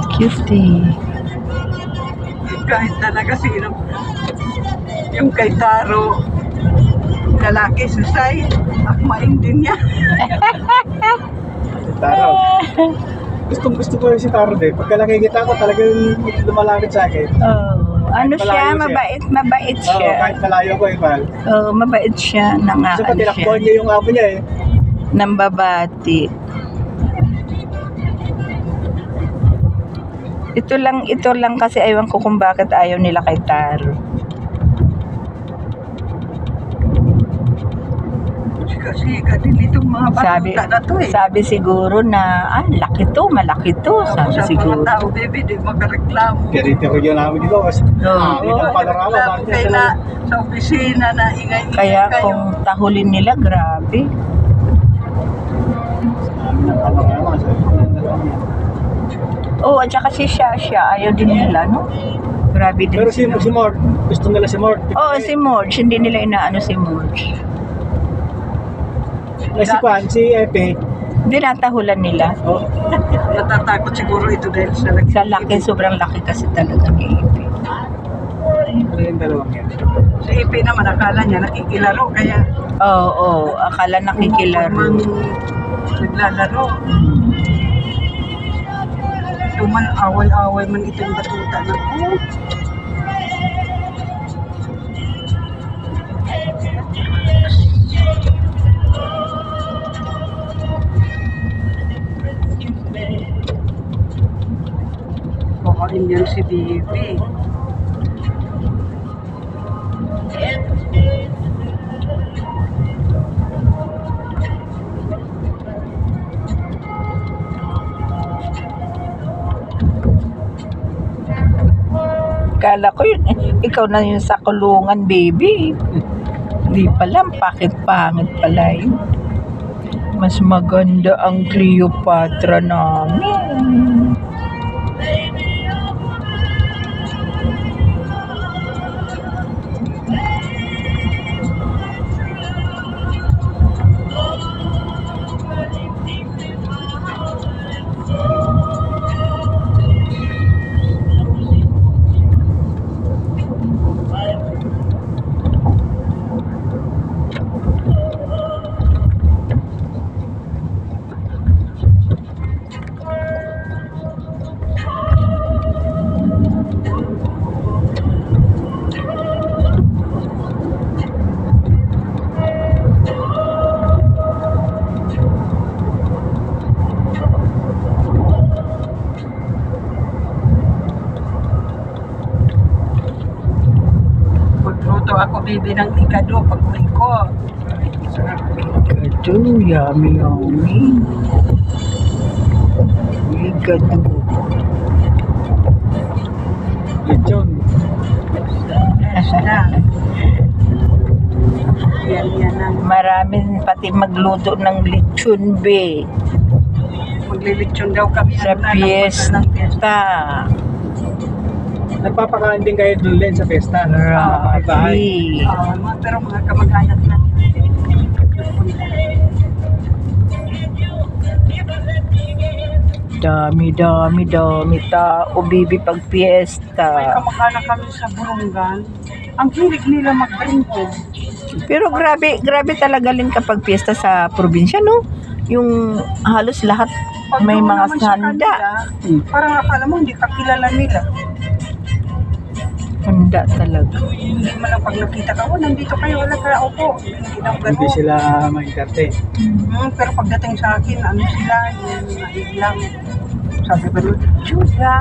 Cutie. Kahit talaga sino. Yung kay Taro, lalaki susay, akmain din niya. Taro. Gusto ko yung si Taro din. Pagka nakikita ko talagang lumalapit sa akin. Oh, ano siya, mabait Oo, siya. kahit malayo ko iba. Oh, mabait siya, Gusto ko nangaan siya. tinakbuhan niya yung amo niya eh. Nambabati. Ito lang kasi aywan ko kung bakit ayaw nila kay Taro. Kasi din itong mga bata na to eh. Sabi siguro na, malaki to, sabi Sa siguro. mga tao, baby, di makareklamo. Kaya dito ko yun namin dito. Kasi dito Oo, panorama. reklamo Bakit kayo na sa opisina na ingay-ingay Kaya kayo. kung tahulin nila, grabe. panorama. Oh, at saka si Shasha, ayaw din nila, no? Grabe din. Pero si Mort, gusto nila si Mort. Oh, si Morge, hindi nila inaano si Morge. Si Juan, si Epe. Dinatahulan nila. Oh, Natatakot siguro ito dahil sa Sa laki, sobrang laki kasi talaga ni Ipe. ano yung dalawang yan? Si Ipe naman, akala niya nakikilaro, kaya Oo, akala nakikilaro. naglalaro. Ito man, away-away man itong batuta na po. Kukain yan si Bibi. Kala ko yun, ikaw na yun sa kulungan, baby. Hindi pala, pangit pala yun. Mas maganda ang Cleopatra namin. Magluto ako, Bibi, ng ikado pag uwi ko. Igado, yummy. Igado. Lechon. Na. Yan ang Maraming pati magluto ng lechon, be. maglilitsyon daw kami. Sa piyesta. Nagpapakain din kayo doon din sa pesta. Grabe. Pero mga kamag-anak na. Dami tao, bibi pag May piyesta. kamag-anak kami sa Burungan. Ang hilig nila mag-bringko. Pero grabe talaga rin kapag piyesta sa probinsya, no? Yung halos lahat may doon mga naman sa handa. kanila, parang akala mo hindi ka kilala nila. Handa talaga. Hindi man lang pag nakita ka, nandito kayo, wala ka, opo. Hindi lang Hindi gano'n. sila ma-entertain. Pero pagdating sa akin, ano sila, yung nailang. Sabi ba, Chuga,